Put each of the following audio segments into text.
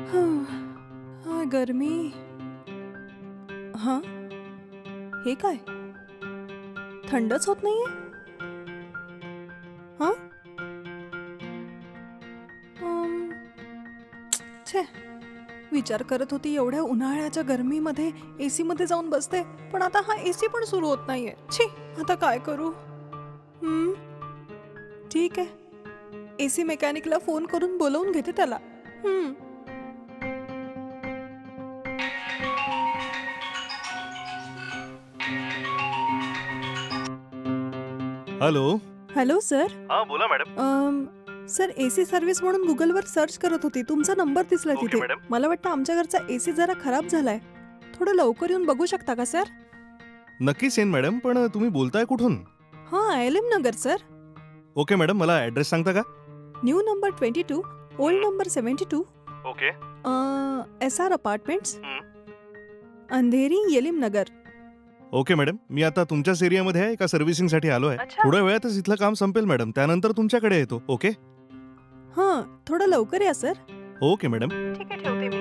हाय गरमी. हां, हे काय? थंडच होत नाहीये. हां, छे, विचार करत होती एवढ्या उन्हाळ्याच्या गरमीमध्ये एसी मध्ये जाऊन बसते, पण आता हा एसी पण सुरू होत नाहीये. छी, आता काय करू? ठीक आहे, एसी मेकॅनिकला फोन करून बोलवून घेते त्याला. हॅलो. Hello sir. हा बोला मॅडम. सर, एसी सर्व्हिस म्हणून गुगलवर सर्च करत होती. तुमचा नंबर दिसला ओके, तिथे. मॅडम. मला वाटतं आमच्या घरचा एसी जरा खराब झालाय. थोडं लवकर येऊन बघू शकता का सर? नक्कीच येईन मॅडम, पण तुम्ही बोलताय कुठून? हां, LM Nagar sir. Okay madam, मला ऍड्रेस सांगता का? New number 22, old number 72, okay. SR apartments, Andheri, LM Nagar. Okay madam, मी आता तुमच्याच एरियामध्ये आहे. एका सर्व्हिसिंगसाठी आलो आहे. अच्छा. थोड्या वेळातच इथलं काम संपेल मॅडम, त्यानंतर तुमच्याकडे येतो. ओके. हां, थोडं लवकर या सर. Okay madam. ठीक आहे, ठेवते मी.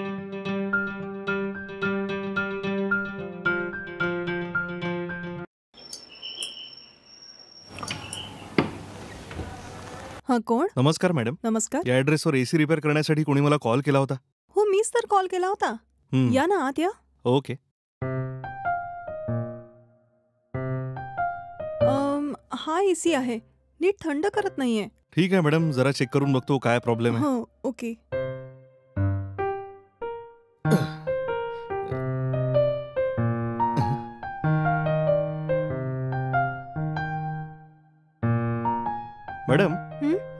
हां, कोण? नमस्कार मॅडम. नमस्कार. या ऍड्रेसवर एसी रिपेअर करण्यासाठी कोणी मला कॉल केला होता? हो, मीच तर कॉल केला होता. या ना, आत या. ओके. हा एसी आहे, नीट थंड करत नाहीये. ठीक आहे मॅडम, जरा चेक करून बघतो काय प्रॉब्लेम आहे. हो, ओके. मॅडम,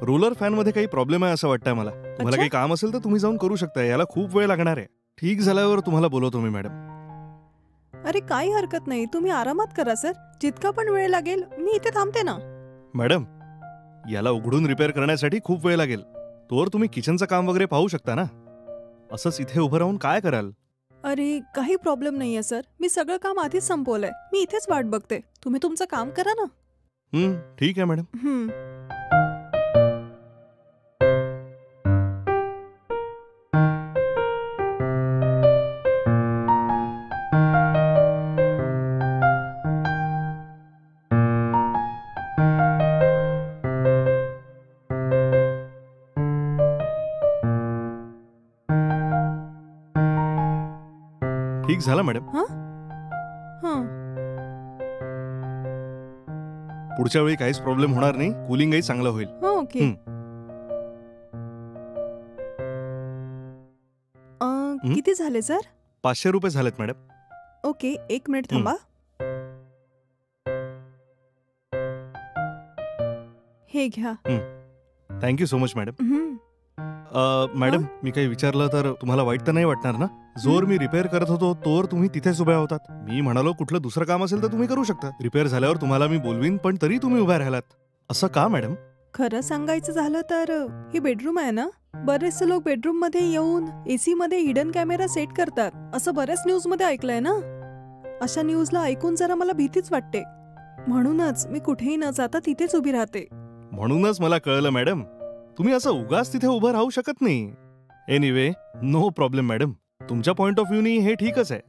रोलर फॅन मध्ये काही प्रॉब्लेम आहे असं वाटतंय मला. तुम्हाला काही काम असेल तर तुम्ही जाऊन करू शकता. याला खूप वेळ लागणार आहे. ठीक झाल्यावर तुम्हाला बोलवतो मी मॅडम. अरे काही हरकत नाही, तुम्ही आरामात करा सर. जितका पण वेळ लागेल मी इथे थांबते ना. मॅडम, याला उघडून रिपेअर करण्यासाठी खूप वेळ लागेल. तोवर तुम्ही किचनचं काम वगैरे पाहू शकता ना. असंच इथे उभं राहून काय कराल? अरे काही प्रॉब्लेम नाहीये सर, मी सगळं काम आधीच संपवलंय. मी इथेच वाट बघते. तुम्ही तुमचं काम करा ना. ठीक आहे मॅडम. ठीक झालं मॅडम. पुढच्या वेळी काहीच प्रॉब्लेम होणार नाही. कूलिंगही चांगलं होईल. ओके. किती झाले सर? 500 रुपये झालेत मॅडम. ओके, 1 मिनिट थांबा. हे घ्या. Thank you so much madam. Madam, मी काही विचारलं तर तुम्हाला वाईट तर नाही वाटणार ना? जोर मी रिपेअर करत होतो तोवर तुम्ही तिथेच उभ्या होतात. मी म्हणालो कुठलं दुसरं काम असेल तर तुम्ही करू शकता. रिपेअर झाल्यावर तुम्हाला मी बोलवीन, पण तरी तुम्ही उभ्या राहिलात. असं का मॅडम? खरं सांगायचं झालं तर ही बेडरूम आहे ना, बरेचसे लोक बेडरूम मध्ये येऊन एसी मध्ये हिडन कॅमेरा सेट करतात असं बऱ्याच न्यूज मध्ये ऐकलंय ना. अशा न्यूजला ऐकून जरा मला भीतीच वाटते. म्हणूनच मी कुठेही न जाता तिथेच उभी राहते. म्हणूनच मला कळलं मॅडम, तुम्ही असं उगाच तिथे उभं राहू शकत नाही. Anyway, no problem madam. तुमच्या पॉइंट ऑफ व्ह्यूनी हे ठीकच आहे.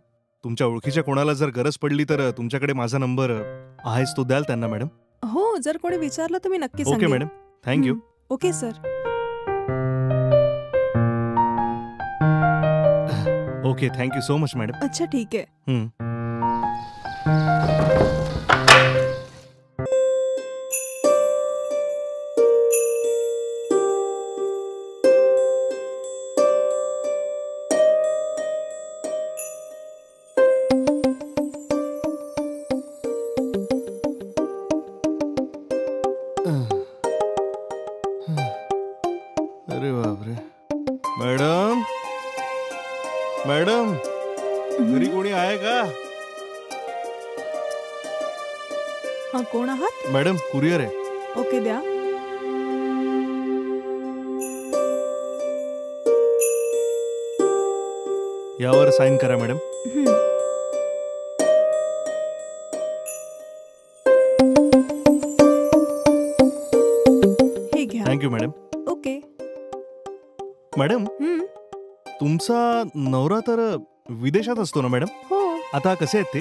तुमच्या ओळखीच्या कोणाला जर गरज पडली तर तुमच्याकडे माझा नंबर आहेच, तो द्याल त्यांना मॅडम. हो, जर कोणी विचारलं तर मी नक्की सांगेन. Okay madam, thank you. Okay sir. Okay, thank you so much madam. अच्छा, ठीक आहे. अरे बापरे. मॅडम, मॅडम, घरी कोणी आहे का? हा, कोण आहात? मॅडम, कुरिअर आहे. ओके, द्या. यावर साइन करा मॅडम. हे घ्या. Thank you madam. ओके. मॅडम, तुमचा नवरा तर विदेशात असतो ना मॅडम? हो, आता कसे आहेत ते?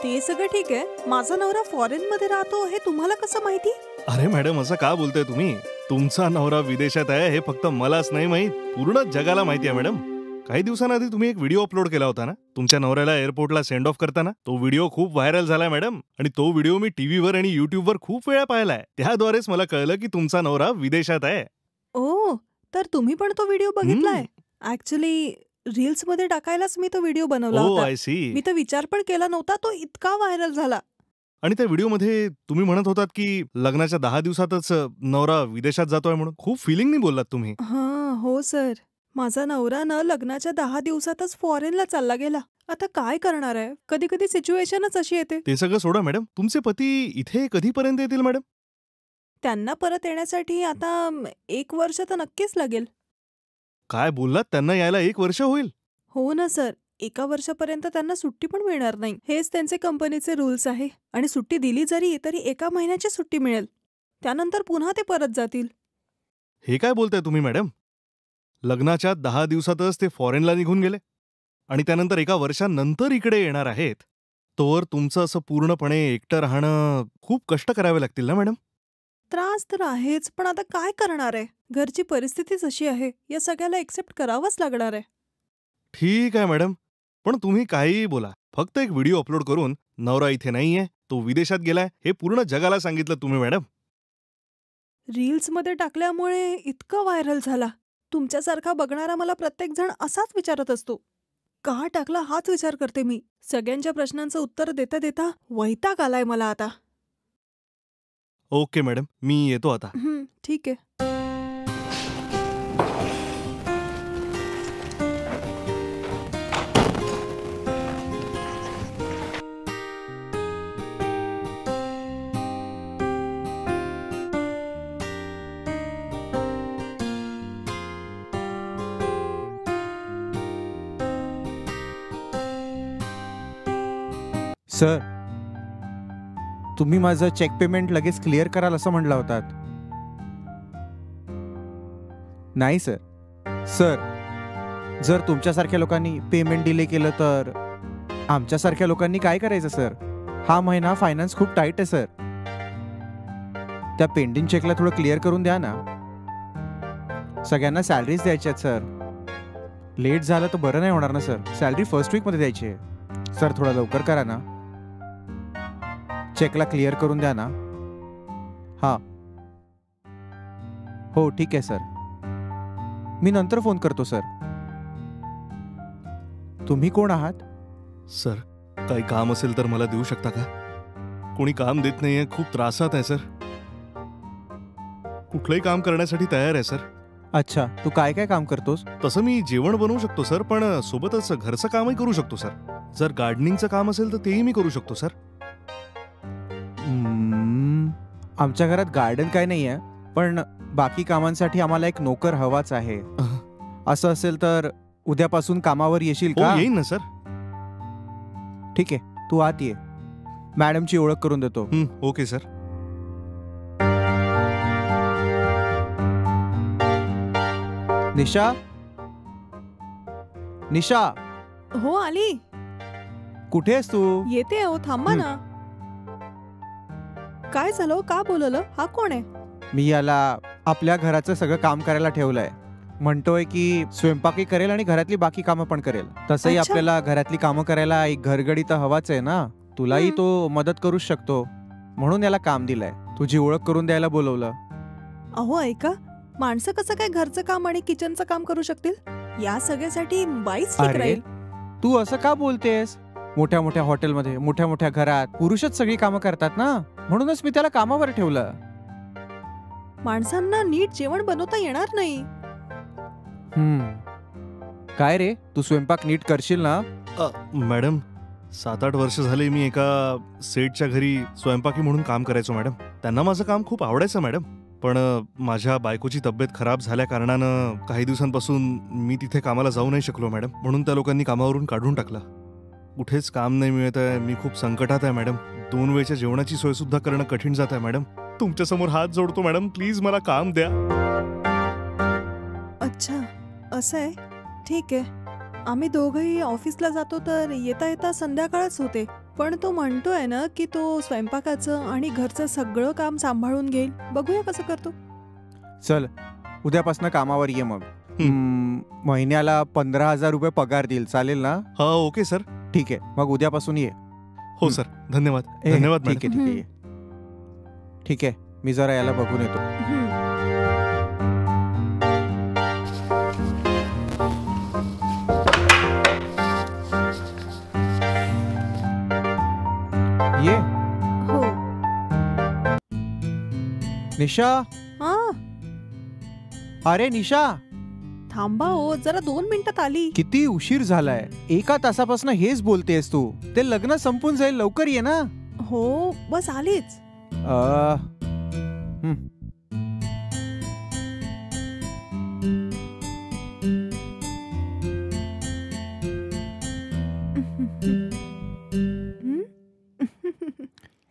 ते सगळं ठीक आहे. माझा नवरा फॉरेन मध्ये राहतो हे तुम्हाला कसं माहिती? अरे मॅडम, असं का बोलताय तुम्ही? तुमचा नवरा विदेशात आहे हे फक्त मलाच नाही माहित, पूर्ण जगाला माहिती आहे मॅडम. काही दिवसांआधी तुम्ही एक व्हिडिओ अपलोड केला होता ना तुमच्या नवऱ्याला एअरपोर्टला सेंड ऑफ करताना. तो व्हिडिओ खूप व्हायरल झालाय मॅडम, आणि तो व्हिडिओ मी टीव्हीवर आणि युट्यूबवर खूप वेळा पाहिलाय. त्याद्वारेच मला कळलं की तुमचा नवरा विदेशात आहे. ओ, तर तुम्ही पण तो व्हिडिओ बघितलाय? ऍक्च्युली रील्स मध्ये टाकायलाच मी तो व्हिडिओ बनवला ओ होता. I C. मी तर विचार पण केला नव्हता, तो इतका व्हायरल झाला. आणि त्या व्हिडिओमध्ये तुम्ही म्हणत होतात की लग्नाच्या 10 दिवसातच नवरा विदेशात जातोय म्हणून. खूप फिलिंगनी बोललात तुम्ही. हो सर. माझा नवरा ना लग्नाच्या 10 दिवसातच फॉरेनला चालला गेला. आता काय करणार आहे? कधी कधी सिच्युएशनच अशी येते. ते सगळं सोडा मॅडम, तुमचे पती इथे कधीपर्यंत येतील मॅडम? त्यांना परत येण्यासाठी आता 1 वर्ष तर नक्कीच लागेल. काय बोललात? त्यांना यायला 1 वर्ष होईल? हो ना सर. 1 वर्षापर्यंत त्यांना सुट्टी पण मिळणार नाही. हेच त्यांचे कंपनीचे रूल्स आहे. आणि सुट्टी दिली जरी तरी 1 महिन्याची सुट्टी मिळेल. त्यानंतर पुन्हा ते परत जातील. हे काय बोलताय तुम्ही मॅडम? लग्नाच्या 10 दिवसातच ते फॉरेनला निघून गेले आणि त्यानंतर 1 वर्षानंतर इकडे येणार आहेत. तोवर तुमचं असं पूर्णपणे एकटं राहणं खूप कष्ट करावे लागतील ना मॅडम? त्रास तर आहेच, पण आता काय करणार आहे? घरची परिस्थितीच अशी आहे. या सगळ्याला एक्सेप्ट करावंच लागणार आहे. ठीक आहे मॅडम, पण तुम्ही काहीही बोला, फक्त एक व्हिडिओ अपलोड करून नवरा इथे नाहीये, तो विदेशात गेलाय हे पूर्ण जगाला सांगितलं तुम्ही मॅडम. रील्समध्ये टाकल्यामुळे इतकं व्हायरल झाला. तुमच्यासारखा बघणारा मला प्रत्येक जण असाच विचारत असतो. का टाकला हाच विचार करते मी. सगळ्यांच्या प्रश्नांचं उत्तर देता देता वैताग आलाय मला आता. ओके मॅडम, मी येतो आता. ठीक आहे. सर, तुम्ही माझं चेक पेमेंट लगेच क्लिअर कराल असं म्हणला होतात. नाही सर. सर, जर तुमच्यासारख्या लोकांनी पेमेंट डिले केलं तर आमच्यासारख्या लोकांनी काय करायचं सर? हा महिना फायनान्स खूप टाईट आहे सर. त्या पेंडिंग चेकला थोडं क्लिअर करून द्या ना. सगळ्यांना सॅलरीज द्यायच्या आहेत सर. लेट झालं तर बरं नाही होणार ना सर. सॅलरी फर्स्ट वीकमध्ये द्यायची आहे. सर, थोडा लवकर करा ना. चेकला क्लिअर करून द्या ना. हां, हो ठीक आहे सर. मी नंतर फोन करतो सर. तुम्ही कोण आहात? सर, काही काम असेल तर मला देऊ शकता का? कोणी काम देत नाहीये, खूप त्रासात आहे सर. कुठलंही काम करण्यासाठी तयार आहे सर. अच्छा, तू काय काय काम करतोस? तसं मी जेवण बनवू शकतो सर, पण सोबतच घरचं कामही करू शकतो सर. जर गार्डनिंगचं काम असेल तर तेही मी करू शकतो सर. आमच्या घरात गार्डन काय नाही आहे, पण बाकी कामांसाठी आम्हाला एक नोकर हवाच आहे. असं असेल तर उद्यापासून कामावर येशील हो, का? येईन ना सर. ठीक आहे, तू आत ये. मॅडमची ओळख करून देतो. Okay sir. निशा, निशा, हो आली. कुठे आहेस तू? येते हो, थांबा ना. काय झालं? का बोलवलं? हा कोण आहे? मी याला आपल्या घराचं सगळं काम करायला ठेवलंय. म्हणतोय की स्वयंपाकही करेल आणि घरातली बाकी कामं पण करेल. तसंही अच्छा. आपल्याला घरातली कामं करायला एक घरगडी तर हवाच आहे ना. तुलाही तो मदत करूच शकतो, म्हणून याला काम दिलंय. तुझी ओळख करून द्यायला बोलवलं. अहो ऐका, माणसं कसं काय घरचं काम आणि किचनचं काम करू शकतील? या सगळ्यासाठी बाईच ठीक अरे, राहील. तू असं का बोलतेस? मोठ्या मोठ्या हॉटेलमध्ये, मोठ्या मोठ्या घरात पुरुषच सगळी कामं करतात ना. म्हणूनच मी त्याला कामावर ठेवलं. माणसांना नीट जेवण बनवता येणार नाही. काय रे, तू स्वयंपाक नीट करशील ना? मॅडम, 7-8 वर्ष झाले मी एका सेटच्या घरी स्वयंपाकी म्हणून काम करायचो मॅडम. त्यांना माझं काम खूप आवडायचं मॅडम. पण माझ्या बायकोची तब्येत खराब झाल्या कारणानं काही दिवसांपासून मी तिथे कामाला जाऊ नाही शकलो मॅडम. म्हणून त्या लोकांनी कामावरून काढून टाकलं. कुठेच काम नाही मिळत आहे. मी खूप संकटात आहे मॅडम. 2 वेळच्या जेवणाची सोय सुद्धा करणं कठीण जात आहे मॅडम. तुमच्या समोर हात जोडतो मॅडम, प्लीज मला काम द्या. अच्छा, असं आहे. ठीक आहे. आम्ही दोघंही ऑफिसला जातो तर येता येता संध्याकाळच होते. पण तो म्हणतोय ना की तो स्वयंपाकाचं आणि घरचं सगळं काम सांभाळून घेईल. बघूया कसं करतो. चल उद्यापासून कामावर ये मग. महिन्याला 15,000 रुपये पगार देईल, चालेल ना? हा ओके सर. ठीक आहे, मग उद्यापासून ये. हो सर. धन्यवाद. धन्यवाद ठीक आहे ठीक आहे. ठीक आहे, मी जरा याला बघून येतो. ये. हो. निशा. हा अरे निशा, थांबा हो, जरा 2 मिनिटात आली. किती उशीर झालाय. 1 तासापासून हेच बोलतेस तू. ते लग्न संपून जाईल, लवकर ये ना. हो बस आलीच.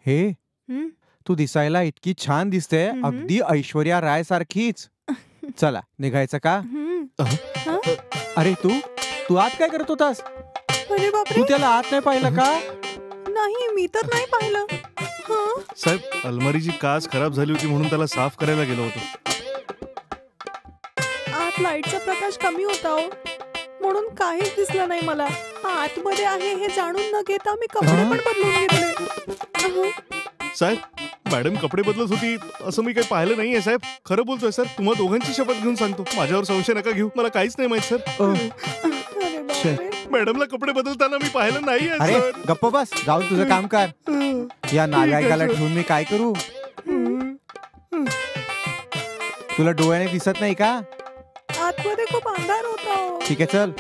हे हं? तू दिसायला इतकी छान दिसते, हम्म. अगदी ऐश्वर्या राय सारखीच. चला निघायचं का? अरे तू तू आत काय करत होतास? अरे बापरे, तू त्याला आत नाही पाहिलं का? नाही मी तर नाही पाहिलं. हं? साहेब, अलमारीची काच खराब झाली होती म्हणून त्याला साफ करायला गेलो होतो. आत लाईटचा प्रकाश कमी होता हो, म्हणून काहीच दिसलं नाही मला. आतमध्ये आहे हे जाणून न घेता मी कपडे पण बदलून घेतले. साहेब, मॅडम कपडे बदलत होती असं मी काही पाहिलं नाहीये साहेब. खरं बोलतोय सर. तुम्हाला दोघांची शपथ घेऊन सांगतो, माझ्यावर संशय नका घेऊ. मला काहीच नाही माहित सर. अरे बापरे. मॅडमला कपडे बदलताना मी पाहिलं नाहीये अरे सर. गप्प बस, जाऊन तुझं काम कर. या नालायकाला ठेवून मी काय करू? तुला डोळ्याने दिसत नाही का? आतमध्ये खूप अंधार होता हो. ठीक आहे चल.